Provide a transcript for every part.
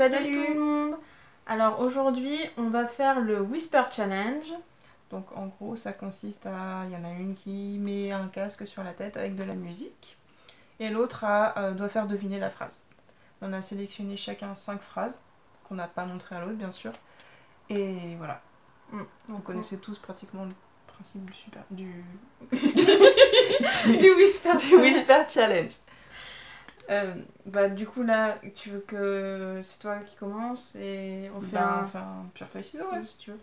Salut tout le monde. Alors aujourd'hui on va faire le Whisper Challenge. Donc en gros ça consiste à... Il y en a une qui met un casque sur la tête avec de la musique. Et l'autre doit faire deviner la phrase. On a sélectionné chacun 5 phrases, qu'on n'a pas montré à l'autre bien sûr. Et voilà. Vous connaissez tous pratiquement le principe du Whisper Challenge. Du coup là, tu veux que c'est toi qui commence et on fait un pierre feuille ciseaux, ouais, si tu veux.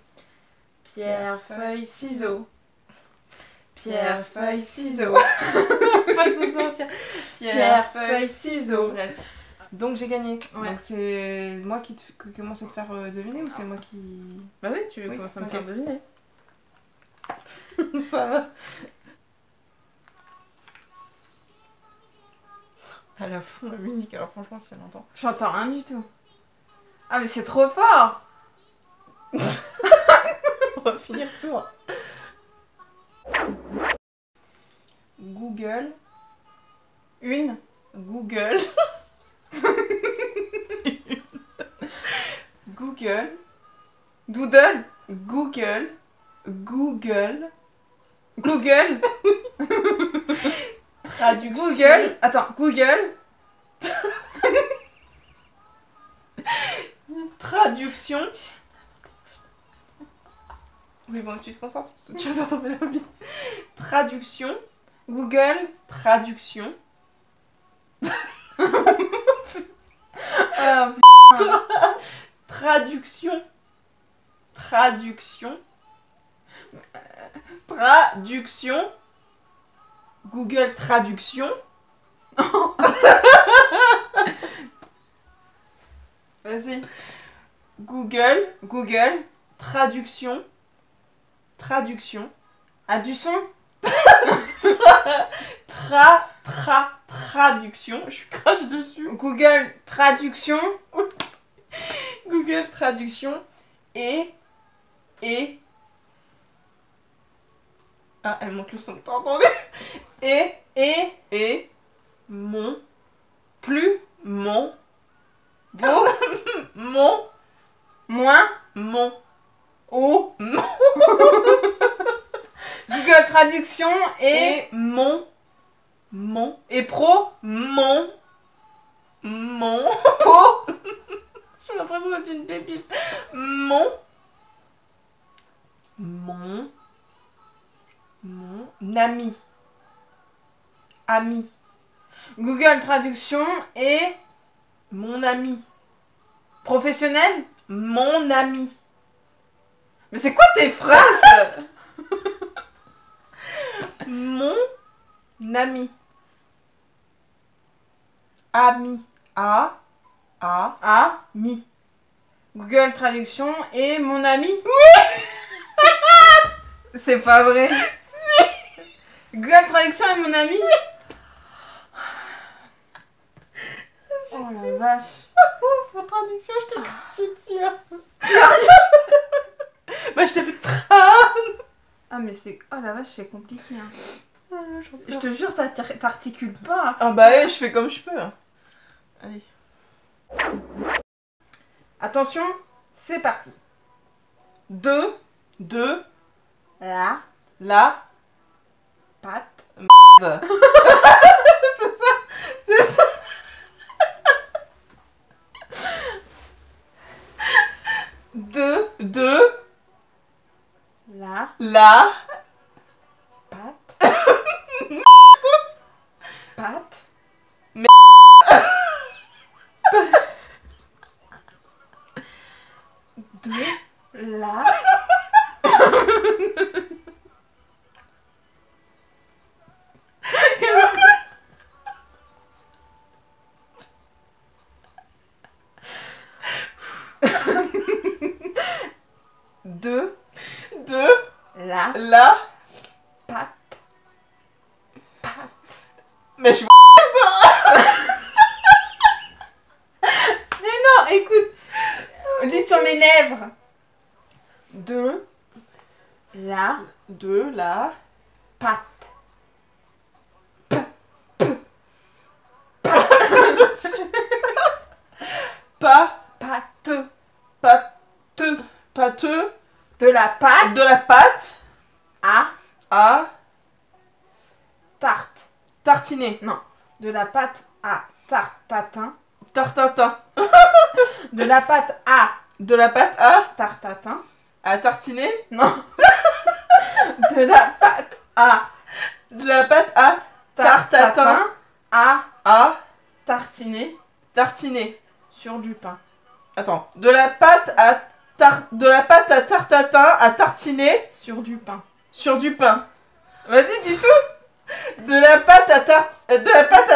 Pierre feuille ciseaux. Pierre feuille ciseaux. Pas se sortir. Pierre feuille ciseaux. Bref. Donc j'ai gagné. Ouais. Donc c'est moi qui commence à te faire deviner ou c'est moi qui... Bah oui, tu veux commencer à me faire deviner. Ça va. Elle a fond la musique, alors franchement si elle entend. J'entends rien du tout. Ah mais c'est trop fort. On va finir sourd. Google. Google. Google. Doodle. Google. Google. Google. Google. Attends, Google. Traduction. Oui, bon, tu te concentres parce que tu vas faire tomber la vie. Traduction. Google. Traduction. Ah, putain. Traduction. Traduction. Traduction. Google Traduction. Vas-y. Google Traduction. Traduction. Ah, du son. Traduction. Je crache dessus. Google Traduction. Google Traduction. Et. Ah, elle monte le son, t'as entendu? Et. Mon. Plus. Mon. Beau. Mon. Moins. Mon. Oh. Mon. Google Traduction et mon. Et pro. Mon. Po. J'ai l'impression d'être une débile. Mon ami. Ami. Google Traduction et mon ami. Professionnel. Mon ami. Mais c'est quoi tes phrases? Mon ami. Ami. Mi. Google Traduction et mon ami. Oui. C'est pas vrai. Si. Google Traduction et mon ami. Oh la vache. Pour traduction, je t'ai craché dessus. Bah je t'ai fait crâne. Ah mais c'est... Oh la vache, c'est compliqué hein. Je te jure, t'articules pas. Ah bah ouais, je fais comme je peux. Allez. Attention, c'est parti. De la pâte. C'est ça. De la pâte. Pâte. De la de la pâte. Mais je mais non, écoute. Dis sur mes lèvres. De la pâte. Pas pâte. Pâteux. Pâteux. De la pâte. De la pâte. À. À. Tarte. Tartiner. Non. De la pâte à tartatin. Tartatin. De la pâte à. De la pâte à. Tartatin. À tartiner. Non. De la pâte à. De la pâte à. Tartatin. À tartiner Tartiner. sur du pain. Attends. De la pâte à tartatin à tartiner Sur du pain. sur du pain. Vas-y, dis tout. De la pâte à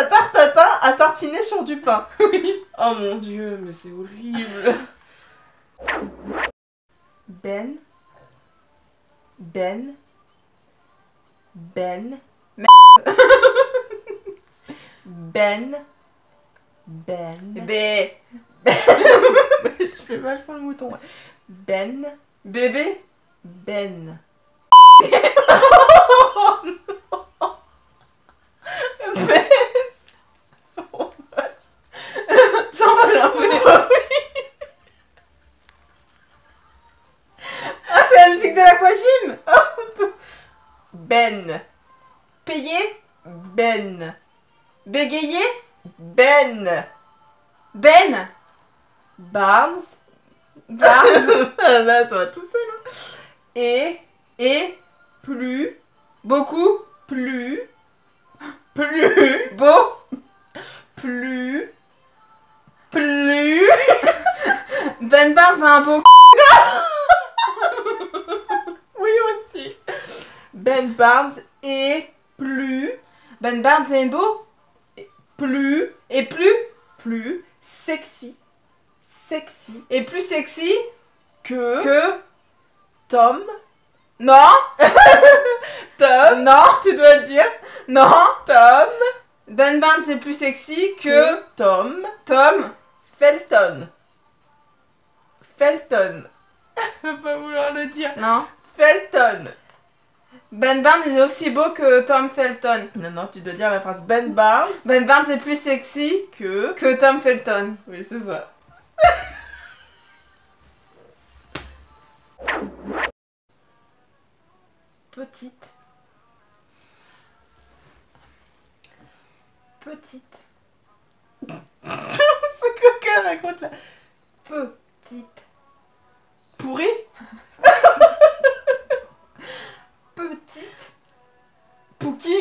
tartatin à tartiner sur du pain. Oui. Oh mon dieu, mais c'est horrible. Ben. Ben. Ben. Ben. Ben. Bé. Je fais vachement le mouton. Ouais. Ben. Bébé. Ben. Bé. J'en veux l'enlever. Ah, c'est la musique de l'aquagym. Ben. Payer. Ben. Bégayer. Ben. Ben. Barnes. Barnes. Là, ça va tout seul. Hein. Et. Plus. Beaucoup. Plus. Plus. Beau. Plus. Plus. Ben Barnes a un beau. Oui, aussi. Ben Barnes est plus. Ben Barnes est beau. Plus. Et plus. Plus. Sexy. Sexy. Et plus sexy Que. que. Tom. Non. Tom. Non. Tu dois le dire. Non. Tom. Ben Barnes est plus sexy que. Que. Tom. Tom. Felton. Felton. Je vais pas vouloir le dire. Non. Felton. Ben Barnes est aussi beau que Tom Felton. Non, non, tu dois dire la phrase Ben Barnes. Ben Barnes est plus sexy Que. Tom Felton. Oui, c'est ça. Petite. Petite. C'est coquin, raconte là. Petite. Pourri. Petite. Pouki.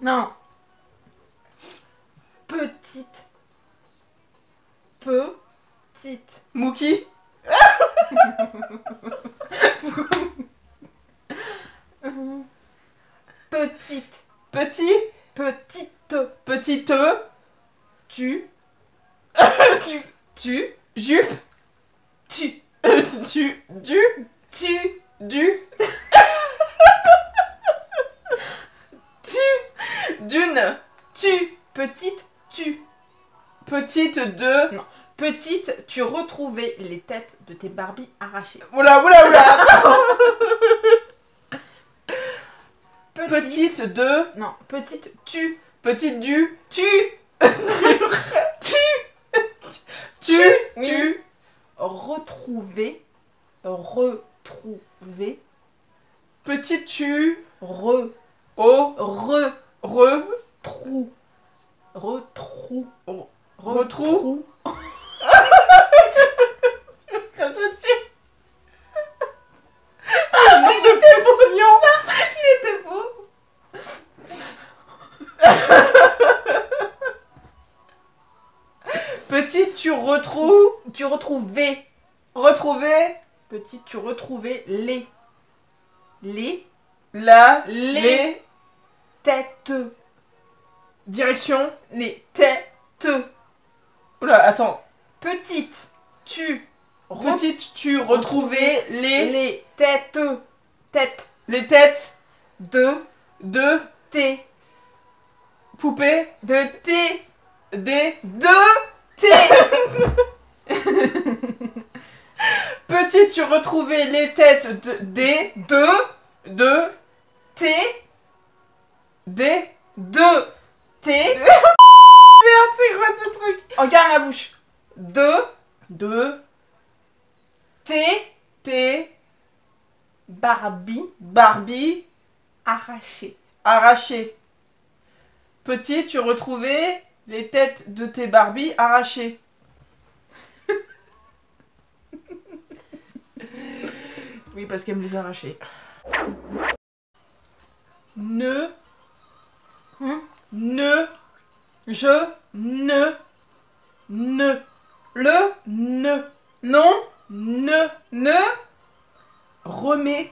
Non. Petite. Petite. Mookie. Petite. Petit. Petite. Petite. Tu. Tu. Jupe. Tu. Du. Tu. Du. D'une. Tu. Petite. Tu. Petite de. Non. Petite, tu retrouvais les têtes de tes Barbies arrachées. Oula, oula, oula. Petite. Petite de. Non. Petite. Tu. Petite du. Tu. Tu. Tu. Retrouver. Retrouver. Petite tu. Re. Oh. Re. Re. Trou. Retrou. Retrou. Il était mignon. Il était beau. Petite tu retrouves. Tu retrouvais. Retrouver. Petite, tu retrouvais les. Les Les. têtes. Direction. Les têtes. Oula, attends. Petite, tu. Petite tu retrouvais Les têtes. Têtes. les têtes De. de Tes. poupées De tes. des. De tes. Petite tu retrouvais les têtes des. De De. tes. Des. De T. Merde, c'est quoi ce truc? Regarde ma bouche. De. T. Barbie. Barbie. Arrachée. Arraché. Petit, tu retrouvais les têtes de tes Barbies arrachées. Oui, parce qu'elle me les a arrachées. Ne. Je. Ne. Le. Ne. Non. Ne. Remets.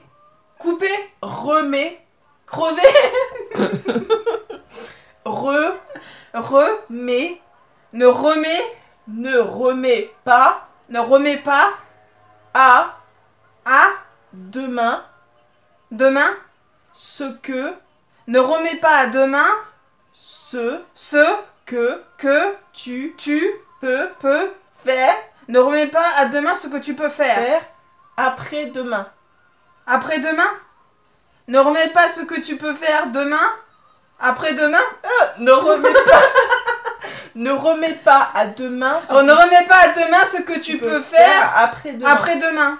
Couper. Remets. Crever. Remets. Ne remets. Ne remets pas. Ne remets pas. À. À. Demain. Demain. Ce que. Ne remets pas à demain. Ce Que tu peux faire. ne remets pas à demain ce que tu peux faire. Après-demain. Après-demain. Ne remets pas ce que tu peux faire demain. Après-demain. Ne remets pas. Ne remets pas à demain. Ne remets pas à demain ce que tu peux faire après-demain. après-demain.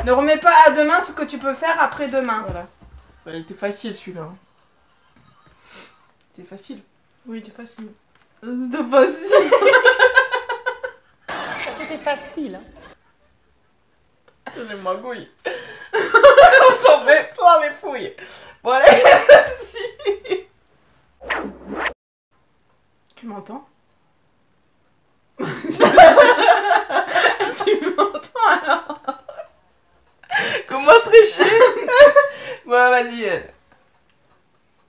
Ne remets pas à demain ce que tu peux faire après-demain. Voilà. Il était facile celui-là. C'était facile. Oui, c'est facile. C'était facile. C'était facile. Les magouilles. On s'en met plein les fouilles. Bon allez, vas-y. Tu m'entends? Tu m'entends alors? Comment tricher? Bon vas-y.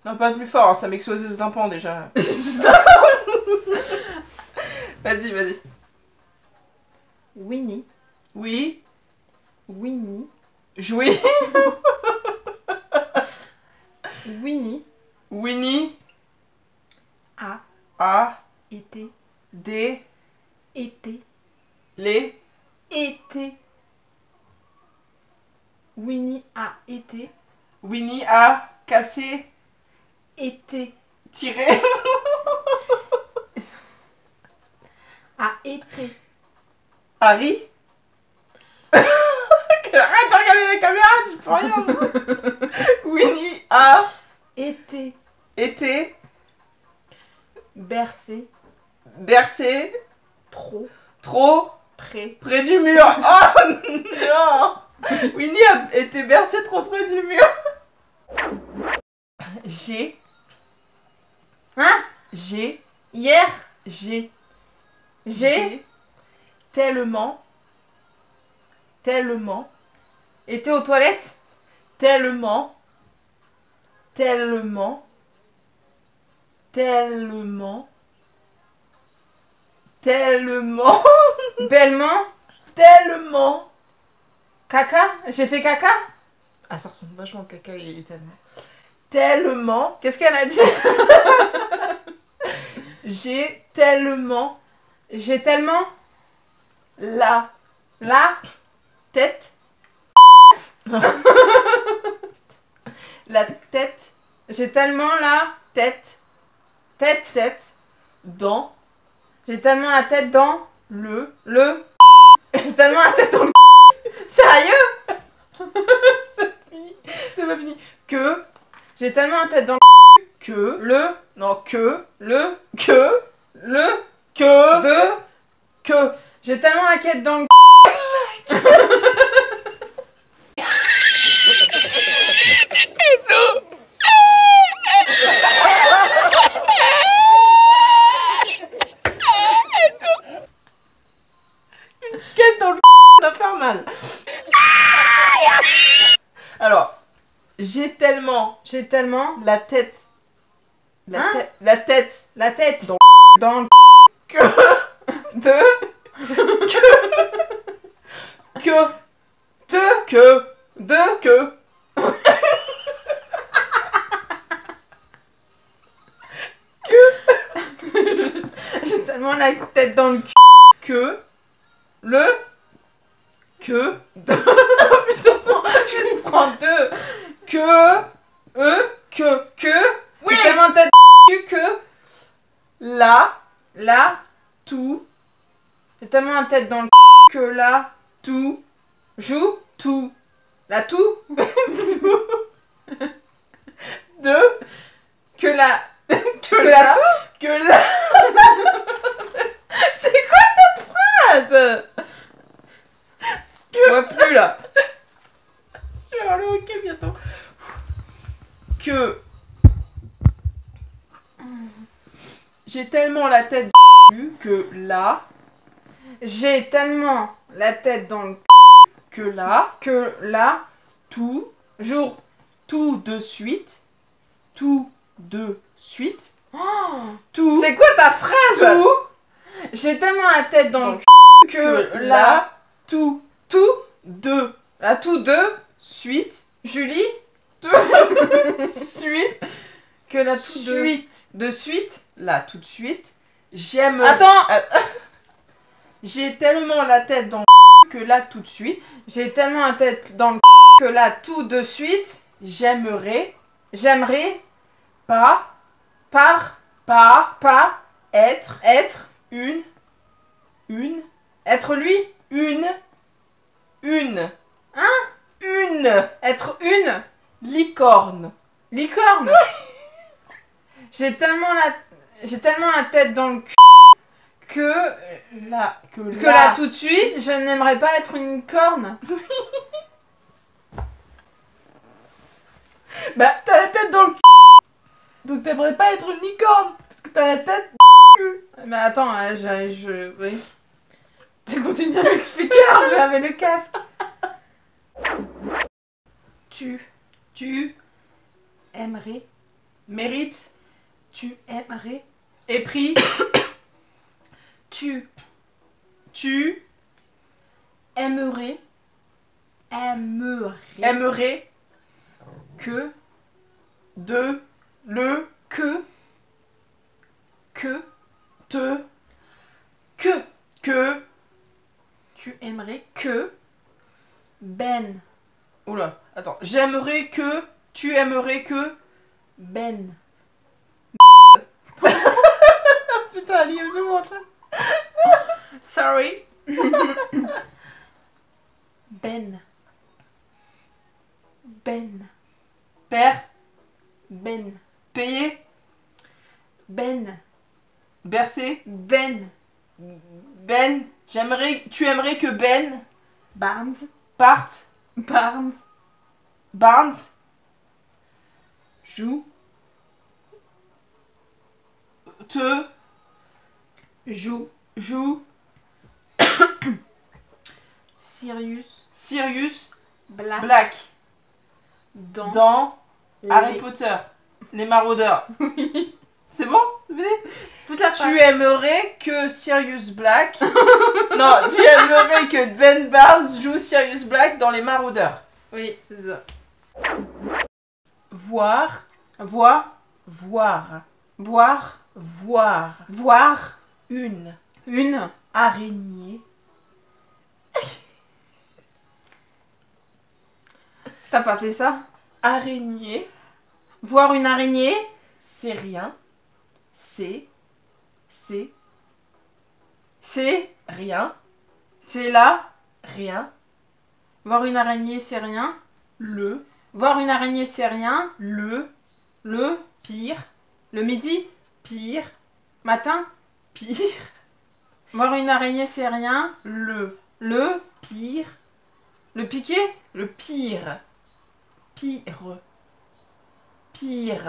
Non, pas plus fort, ça m'expose d'un pan déjà. Vas-y. Winnie. Oui. Winnie. Jouer. Winnie. Winnie. A. Été. Les. Été. Winnie a été. Winnie a cassé. Été. Tiré. A été. Harry. Arrête de regarder la caméra, j'y peux rien. Winnie a Été. été Bercé. bercé Trop. près du mur. Oh non. Winnie a été bercée trop près du mur. J'ai. Hein? J'ai. Hier. J'ai. Tellement. Été aux toilettes. Tellement. Bellement. Caca. J'ai fait caca. Ah, ça ressemble vachement au caca et tellement. Qu'est-ce qu'elle a dit? J'ai tellement la tête. La tête. J'ai tellement la Tête. Dans J'ai tellement la tête dans le. J'ai tellement la tête dans le Sérieux? C'est pas fini. Que. J'ai tellement la tête dans Que. le Non, que. le Que. le Que. de Que. J'ai tellement la tête dans le Quête dans le ça va faire mal. Alors, j'ai tellement la tête. Hein? La tête. la tête Dans le Que. de Que. te Que. de Que. J'ai tellement la tête dans le cul. Que. Le Que. putain, je prends deux. Que. Que Que. oui. J'ai tellement la tête dans le cul que là, tout. J'ai tellement la tête dans le que là, tout, joue, tout, la tout, tout, de, que la, que la là, tout, que là. C'est quoi cette phrase? je vois plus là. Je vais avoir le hockey bientôt. Que j'ai tellement la tête que là, J'ai tellement la tête dans le que là, tout, jour, tout de suite, tout de suite, oh, tout, c'est quoi ta phrase? tout, J'ai tellement la tête dans le que là, tout, tout, de, la tout de, suite, Julie, suite, que la tout suite, de suite. là, tout de suite, j'aime... Attends, j'ai tellement la tête dans que là, tout de suite, j'ai tellement la tête dans le que là tout de suite, j'aimerais j'aimerais pas être être une être lui, une être une licorne. licorne. J'ai tellement la tête dans le que Là, que là tout de suite, je n'aimerais pas être une licorne. Bah, t'as la tête dans le donc t'aimerais pas être une licorne parce que t'as la tête Mais attends, oui. Tu continues à m'expliquer alors que j'avais le casque. tu Aimerais, mérites tu aimerais, et pris tu aimerais que de le que te que que tu aimerais que Ben oula attends j'aimerais que tu aimerais que Ben putain Liam c'est bon sorry Ben père Ben payer Ben bercer Ben Ben tu aimerais que Ben Barnes parte Barnes Barnes joue te joue joue Sirius Black dans Harry Potter les maraudeurs c'est bon toute la tu aimerais que Sirius Black non tu aimerais que Ben Barnes joue Sirius Black dans les maraudeurs oui c'est ça voir voir une araignée t'as pas fait ça araignée voir une araignée c'est rien c'est rien c'est là rien voir une araignée c'est rien le voir une araignée c'est rien le pire le midi pire matin pire voir une araignée c'est rien le pire le piquer le pire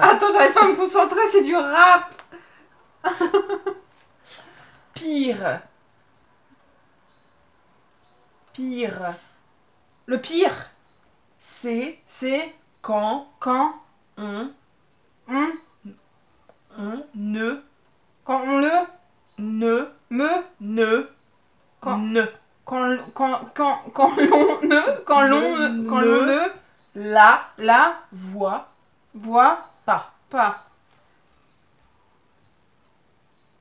attends j'arrive pas à me concentrer c'est du rap pire le pire c'est quand on on ne quand on le ne quand ne quand l'on ne la voit pas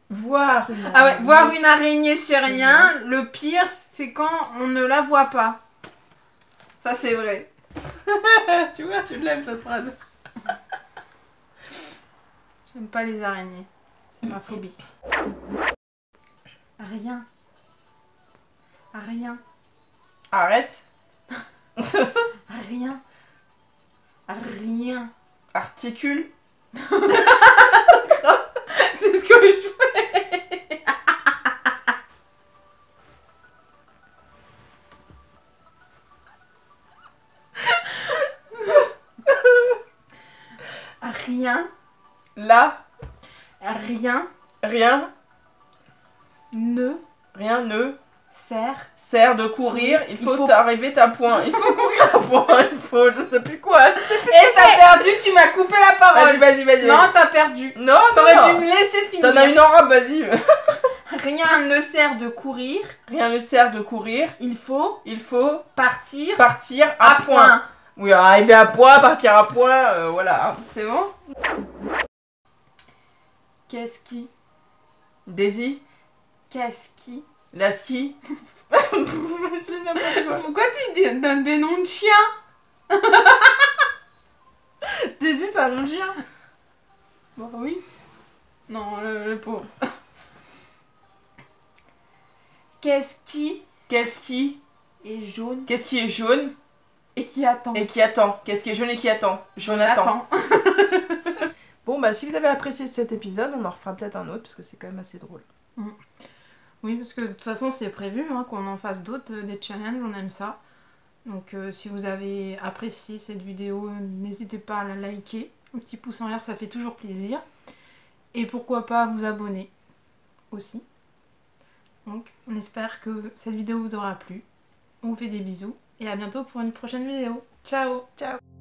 voir une ah ouais voir une araignée c'est rien le pire c'est quand on ne la voit pas ça c'est vrai tu vois tu l'aimes cette phrase j'aime pas les araignées Ma phobie. Rien. Rien. Arrête. Rien. Rien. Articule. C'est ce que je fais. Rien. Là. Rien. Rien. Ne Rien ne sert. sert de courir. Il faut faut- arriver à point. Il faut courir à point. Il faut, je sais plus quoi. Et t'as perdu, tu m'as coupé la parole. Vas-y. Non, t'as perdu. Non, T'aurais dû me laisser finir. T'en as une en robe, vas-y. Rien ne sert de courir. Rien ne sert de courir. Il faut Il faut partir partir à point. Oui, arriver à point, partir à point, voilà. C'est bon? Qu'est-ce qui? Daisy, Qu'est-ce qui? la ski. J'ai n'importe quoi. Pourquoi tu donnes des noms de chiens? Daisy, c'est un nom de chien. Bah oui. Non, le pauvre. Qu'est-ce qui Qu'est-ce qui est jaune Qu'est-ce qui est jaune et qui attend? et qui attend? Qu'est-ce qui est jaune et qui attend? Jonathan. Attends. Bon, bah si vous avez apprécié cet épisode, on en refera peut-être un autre parce que c'est quand même assez drôle. Oui, parce que de toute façon, c'est prévu hein, qu'on en fasse d'autres, des challenges, on aime ça. Donc si vous avez apprécié cette vidéo, n'hésitez pas à la liker. Un petit pouce en l'air, ça fait toujours plaisir. Et pourquoi pas vous abonner aussi. Donc on espère que cette vidéo vous aura plu. On vous fait des bisous et à bientôt pour une prochaine vidéo. Ciao! Ciao!